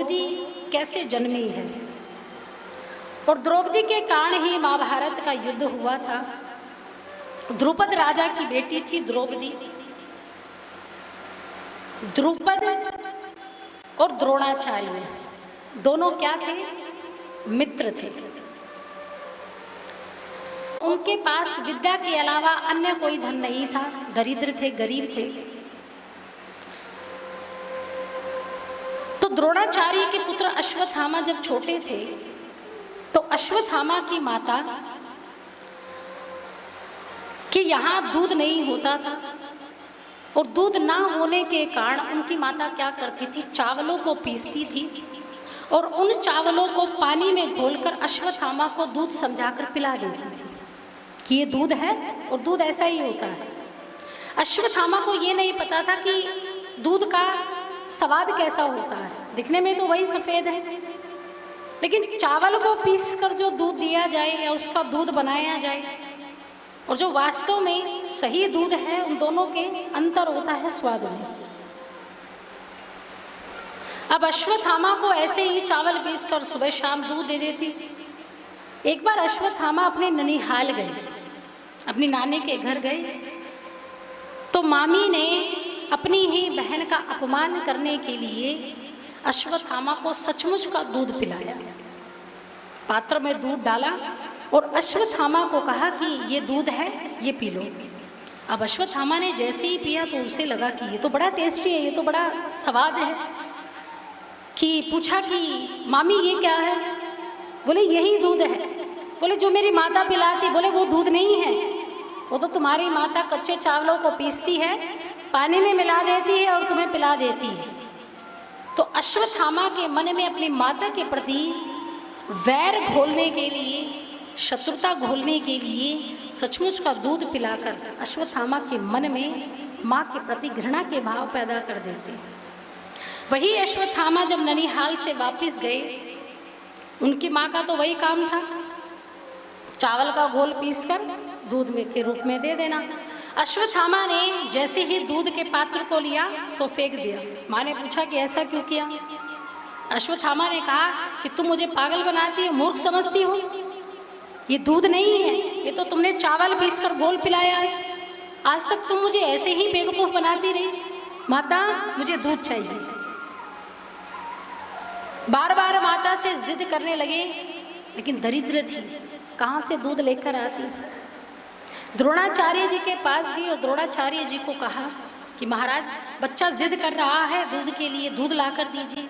द्रौपदी कैसे जन्मी है और द्रौपदी के कारण ही महाभारत का युद्ध हुआ था। द्रुपद राजा की बेटी थी द्रौपदी। द्रुपद और द्रोणाचार्य दोनों क्या थे? मित्र थे। उनके पास विद्या के अलावा अन्य कोई धन नहीं था, दरिद्र थे, गरीब थे। तो द्रोणाचार्य के पुत्र अश्वत्थामा जब छोटे थे तो अश्वत्थामा की माता कि यहाँ दूध नहीं होता था और दूध ना होने के कारण उनकी माता क्या करती थी, चावलों को पीसती थी और उन चावलों को पानी में घोलकर अश्वत्थामा को दूध समझाकर पिला देती थी कि ये दूध है और दूध ऐसा ही होता है। अश्वत्थामा को ये नहीं पता था कि दूध का स्वाद कैसा होता है, दिखने में तो वही सफ़ेद है, लेकिन चावल को पीसकर जो दूध दिया जाए या उसका दूध बनाया जाए और जो वास्तव में सही दूध है, उन दोनों के अंतर होता है स्वाद में। अब अश्वत्थामा को ऐसे ही चावल पीसकर सुबह शाम दूध दे देती। एक बार अश्वत्थामा अपने ननिहाल गए, अपनी नानी के घर गए, तो मामी ने अपनी ही बहन का अपमान करने के लिए अश्वत्थामा को सचमुच का दूध पिलाया। पात्र में दूध डाला और अश्वत्थामा को कहा कि ये दूध है, ये पी लो। अब अश्वत्थामा ने जैसे ही पिया तो उसे लगा कि ये तो बड़ा टेस्टी है, ये तो बड़ा स्वाद है। कि पूछा कि मामी ये क्या है? बोले यही दूध है। बोले जो मेरी माता पिलाती, बोले वो दूध नहीं है, वो तो तुम्हारी माता कच्चे चावलों को पीसती है, पानी में मिला देती है और तुम्हें पिला देती है। तो अश्वत्थामा के मन में अपनी माता के प्रति वैर घोलने के लिए, शत्रुता घोलने के लिए सचमुच का दूध पिलाकर अश्वत्थामा के मन में माँ के प्रति घृणा के भाव पैदा कर देते। वही अश्वत्थामा जब ननिहाल से वापस गए, उनकी माँ का तो वही काम था, चावल का घोल पीसकर दूध में के रूप में दे देना। अश्वत्थामा ने जैसे ही दूध के पात्र को लिया तो फेंक दिया। माँ ने पूछा कि ऐसा क्यों किया? अश्वत्थामा ने कहा कि तुम मुझे पागल बनाती हो, मूर्ख समझती हो, ये दूध नहीं है, ये तो तुमने चावल पीसकर घोल पिलाया है। आज तक तुम मुझे ऐसे ही बेवकूफ़ बनाती रही। माता मुझे दूध चाहिए। बार बार माता से जिद करने लगे, लेकिन दरिद्र थी, कहाँ से दूध लेकर आती। द्रोणाचार्य जी के पास गई और द्रोणाचार्य जी को कहा कि महाराज बच्चा जिद कर रहा है दूध के लिए, दूध ला कर दीजिए।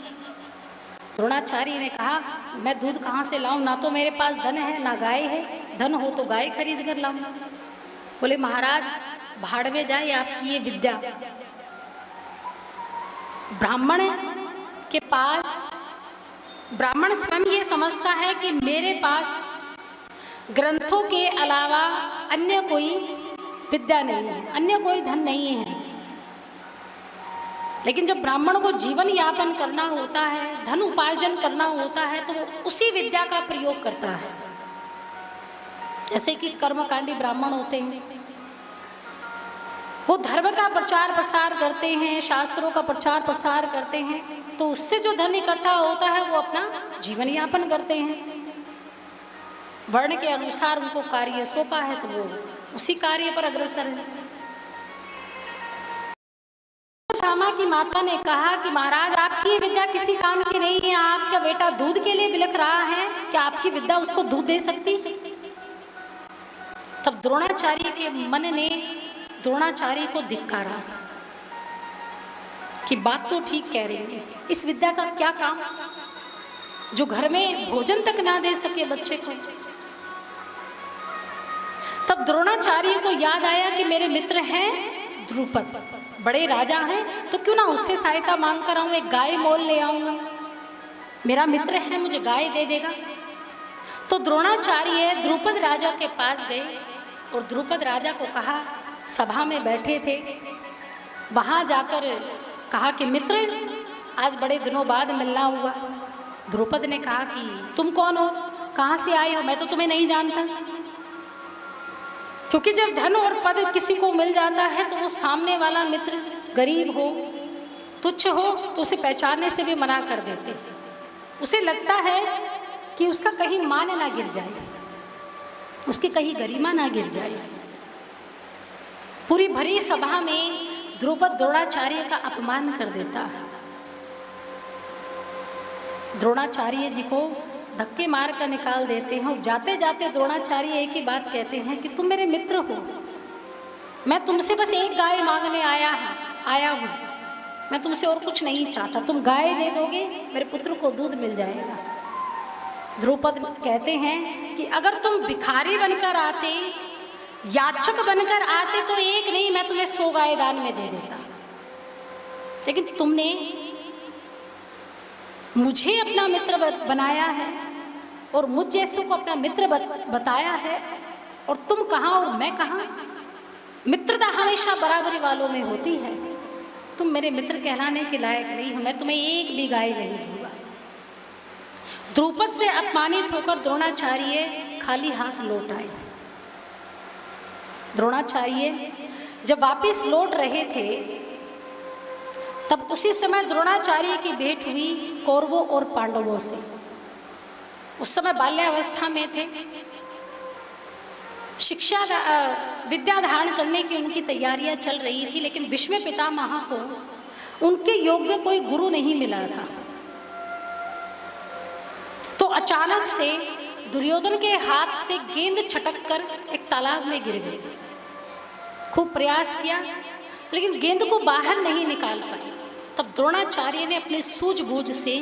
द्रोणाचार्य ने कहा मैं दूध कहाँ से लाऊं, ना तो मेरे पास धन है ना गाय है, धन हो तो गाय खरीद कर लाऊं। बोले महाराज भाड़ में जाए आपकी ये विद्या। ब्राह्मण के पास, ब्राह्मण स्वयं ये समझता है कि मेरे पास ग्रंथों के अलावा अन्य कोई विद्या नहीं है, अन्य कोई धन नहीं है। लेकिन जब ब्राह्मण को जीवन यापन करना होता है, धन उपार्जन करना होता है, तो वो उसी विद्या का प्रयोग करता है। जैसे कि कर्मकांडी ब्राह्मण होते हैं, वो धर्म का प्रचार प्रसार करते हैं, शास्त्रों का प्रचार प्रसार करते हैं, तो उससे जो धन इकट्ठा होता है वो अपना जीवन यापन करते हैं। वर्ण के अनुसार उनको कार्य सौंपा है तो वो उसी कार्य पर अग्रसर है। अश्वत्थामा की माता ने कहा कि महाराज आपकी विद्या किसी काम की नहीं है, आपका बेटा दूध के लिए बिलख रहा है, क्या आपकी विद्या उसको दूध दे सकती? तब द्रोणाचार्य के मन ने द्रोणाचार्य को धिक्कारा कि बात तो ठीक कह रही है, इस विद्या का क्या काम जो घर में भोजन तक ना दे सके बच्चे को। तब द्रोणाचार्य को याद आया कि मेरे मित्र हैं द्रुपद, बड़े राजा हैं, तो क्यों ना उससे सहायता मांग कर आऊँ, एक गाय मोल ले आऊँगा, मेरा मित्र है, मुझे गाय दे देगा। तो द्रोणाचार्य द्रुपद राजा के पास गए और द्रुपद राजा को कहा, सभा में बैठे थे, वहाँ जाकर कहा कि मित्र आज बड़े दिनों बाद मिलना हुआ। द्रुपद ने कहा कि तुम कौन हो, कहाँ से आए हो, मैं तो तुम्हें नहीं जानता। क्योंकि जब धन और पद किसी को मिल जाता है तो वो सामने वाला मित्र गरीब हो, तुच्छ हो, तो उसे पहचानने से भी मना कर देते हैं। उसे लगता है कि उसका कहीं मान ना गिर जाए, उसकी कहीं गरिमा ना गिर जाए। पूरी भरी सभा में द्रुपद द्रोणाचार्य का अपमान कर देता है। द्रोणाचार्य जी को धक्के मार कर निकाल देते हैं और जाते जाते द्रोणाचार्य एक ही बात कहते हैं कि तुम मेरे मित्र हो, मैं तुमसे बस एक गाय मांगने आया हूँ, मैं तुमसे और कुछ नहीं चाहता, तुम गाय दे दोगे मेरे पुत्र को दूध मिल जाएगा। द्रुपद कहते हैं कि अगर तुम भिखारी बनकर आते, याचक बनकर आते तो एक नहीं मैं तुम्हें 100 गाय दान में दे देता, लेकिन तुमने मुझे अपना मित्र बनाया है और मुझ जैसों को अपना मित्र बताया है, और तुम कहाँ और मैं कहाँ। मित्रता हमेशा बराबरी वालों में होती है, तुम मेरे मित्र कहलाने के लायक नहीं हो, मैं तुम्हें एक भी गाय नहीं दूंगा। द्रुपद से अपमानित होकर द्रोणाचार्य खाली हाथ लौट आए। द्रोणाचार्य जब वापस लौट रहे थे तब उसी समय द्रोणाचार्य की भेंट हुई कौरवों और पांडवों से। उस समय बाल्यावस्था में थे, विद्या धारण करने की उनकी तैयारियां चल रही थी, लेकिन भीष्म पितामह को उनके योग्य कोई गुरु नहीं मिला था। तो अचानक से दुर्योधन के हाथ से गेंद छटक कर एक तालाब में गिर गई। खूब प्रयास किया लेकिन गेंद को बाहर नहीं निकाल पाए। तब द्रोणाचार्य ने अपनी सूझबूझ से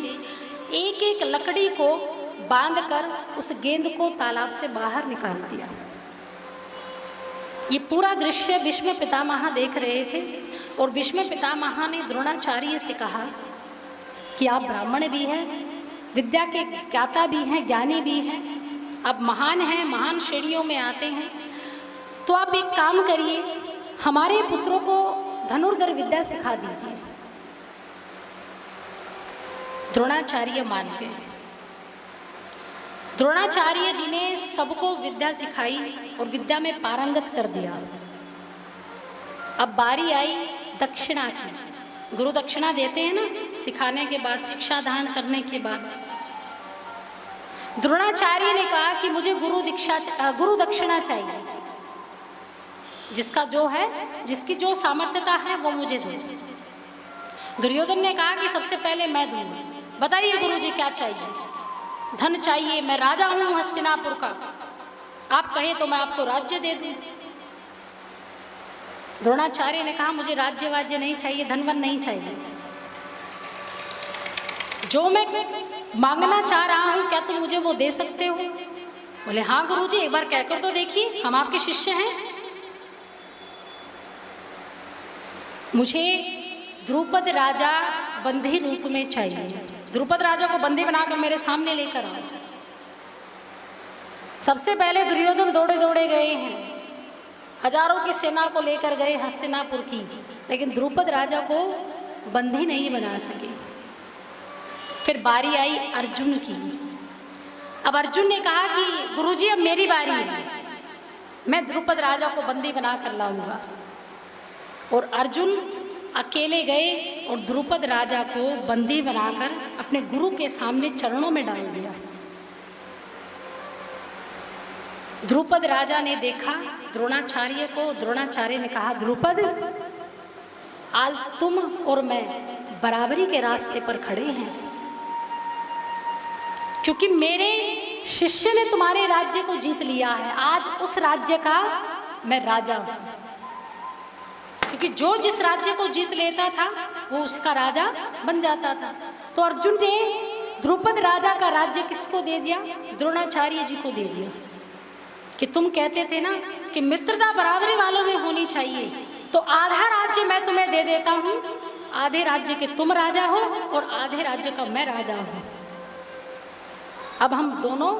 एक एक लकड़ी को बांधकर उस गेंद को तालाब से बाहर निकाल दिया। ये पूरा दृश्य भीष्म पितामह देख रहे थे और भीष्म पितामह ने द्रोणाचार्य से कहा कि आप ब्राह्मण भी हैं, विद्या के ज्ञाता भी हैं, ज्ञानी भी हैं, आप महान हैं, महान श्रेणियों में आते हैं, तो आप एक काम करिए, हमारे पुत्रों को धनुर्धर विद्या सिखा दीजिए। द्रोणाचार्य मान गए। द्रोणाचार्य जी ने सबको विद्या सिखाई और विद्या में पारंगत कर दिया। अब बारी आई दक्षिणा की। गुरु दक्षिणा देते हैं ना सिखाने के बाद, शिक्षा धारण करने के बाद। द्रोणाचार्य ने कहा कि मुझे गुरु दक्षिणा चाहिए, जिसका जो है, जिसकी जो सामर्थ्यता है वो मुझे दो। दुर्योधन ने कहा कि सबसे पहले मैं दूंगा, बताइए गुरुजी क्या चाहिए। धन चाहिए, मैं राजा हूं हस्तिनापुर का, आप कहे तो मैं आपको राज्य दे दूं। द्रोणाचार्य ने कहा मुझे राज्य वाज्य नहीं चाहिए, धनवन नहीं चाहिए, जो मैं मांगना चाह रहा हूं क्या तुम मुझे वो दे सकते हो। बोले हाँ गुरुजी, एक बार कहकर तो देखिए, हम आपके शिष्य हैं। मुझे द्रुपद राजा बंदी रूप में चाहिए, द्रुपद राजा को बंदी बनाकर मेरे सामने लेकर आओ। सबसे पहले दुर्योधन दौड़े दौड़े गए हैं, हजारों की सेना को लेकर गए हस्तिनापुर की, लेकिन द्रुपद राजा को बंदी नहीं बना सके। फिर बारी आई अर्जुन की। अब अर्जुन ने कहा कि गुरुजी अब मेरी बारी है, मैं द्रुपद राजा को बंदी बनाकर लाऊंगा। और अर्जुन अकेले गए और द्रुपद राजा को बंदी बनाकर अपने गुरु के सामने चरणों में डाल दिया। द्रुपद राजा ने देखा द्रोणाचार्य को। द्रोणाचार्य ने कहा द्रुपद, आज तुम और मैं बराबरी के रास्ते पर खड़े हैं, क्योंकि मेरे शिष्य ने तुम्हारे राज्य को जीत लिया है, आज उस राज्य का मैं राजा हूं। क्योंकि जो जिस राज्य को जीत लेता था वो उसका राजा बन जाता था। तो अर्जुन ने द्रुपद राजा का राज्य किसको दे दिया? द्रोणाचार्य जी को दे दिया। कि तुम कहते थे ना कि मित्रता बराबरी वालों में होनी चाहिए, तो आधा राज्य मैं तुम्हें दे देता हूँ, आधे राज्य के तुम राजा हो और आधे राज्य का मैं राजा हूँ। अब हम दोनों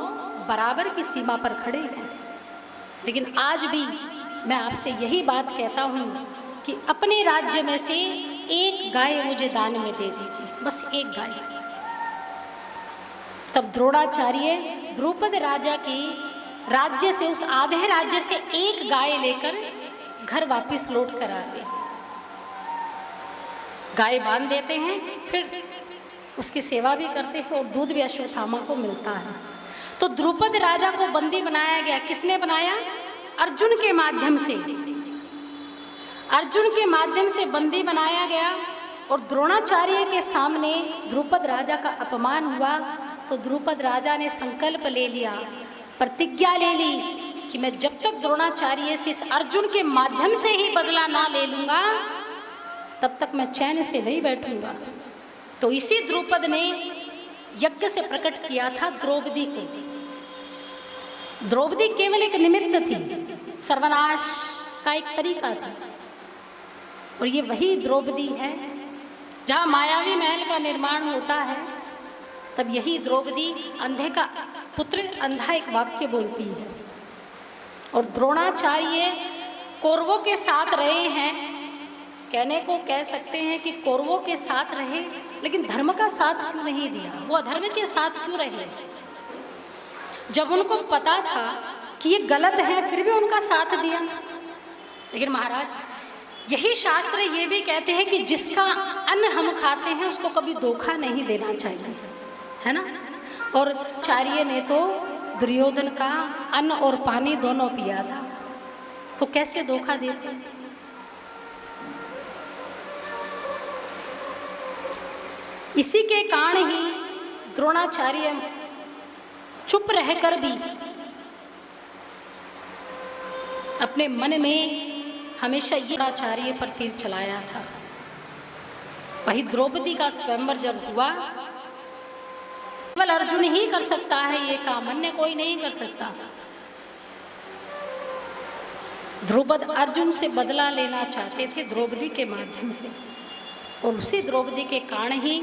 बराबर की सीमा पर खड़े हैं। लेकिन आज भी मैं आपसे यही बात कहता हूँ कि अपने राज्य में से एक गाय मुझे दान में दे दीजिए, बस एक गाय। तब द्रोणाचार्य द्रुपद राजा की राज्य से, उस आधे राज्य से एक गाय लेकर घर वापस लौट कर आते हैं। गाय बांध देते हैं, फिर उसकी सेवा भी करते हैं और दूध भी अश्वत्थामा को मिलता है। तो द्रुपद राजा को बंदी बनाया गया। किसने बनाया? अर्जुन के माध्यम से। अर्जुन के माध्यम से बंदी बनाया गया और द्रोणाचार्य के सामने द्रुपद राजा का अपमान हुआ। तो द्रुपद राजा ने संकल्प ले लिया, प्रतिज्ञा ले ली कि मैं जब तक द्रोणाचार्य से इस अर्जुन के माध्यम से ही बदला ना ले लूंगा तब तक मैं चैन से नहीं बैठूंगा। तो इसी द्रुपद ने यज्ञ से प्रकट किया था द्रौपदी को। द्रौपदी केवल एक निमित्त थी, सर्वनाश का एक तरीका था। और ये वही द्रौपदी है जहाँ मायावी महल का निर्माण होता है, तब यही द्रौपदी अंधे का पुत्र अंधा एक वाक्य बोलती है। और द्रोणाचार्य कौरवों के साथ रहे हैं, कहने को कह सकते हैं कि कौरवों के साथ रहे, लेकिन धर्म का साथ क्यों नहीं दिया? वो अधर्म के साथ क्यों रहे? जब उनको पता था कि ये गलत है फिर भी उनका साथ दिया। लेकिन महाराज, यही शास्त्र ये भी कहते हैं कि जिसका अन्न हम खाते हैं उसको कभी धोखा नहीं देना चाहिए, है ना। और चार्य ने तो दुर्योधन का अन्न और पानी दोनों पिया था, तो कैसे धोखा देते? इसी के कारण ही द्रोणाचार्य चुप रहकर भी अपने मन में हमेशा ये द्रोणाचार्य पर तीर चलाया था। वही द्रौपदी का स्वयंवर जब हुआ, केवल अर्जुन ही कर सकता है ये काम, अन्य कोई नहीं कर सकता। द्रुपद अर्जुन से बदला लेना चाहते थे द्रौपदी के माध्यम से, और उसी द्रौपदी के कारण ही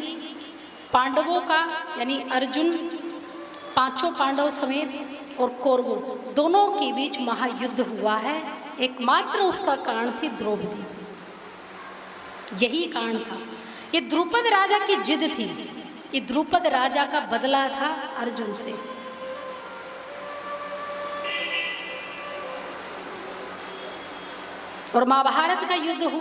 पांडवों का यानी अर्जुन, पांचों पांडव समेत और कौरवों दोनों के बीच महायुद्ध हुआ है। एकमात्र उसका कारण थी द्रौपदी, यही कारण था। ये द्रुपद राजा की जिद थी, ये द्रुपद राजा का बदला था अर्जुन से। और महाभारत का युद्ध हुआ।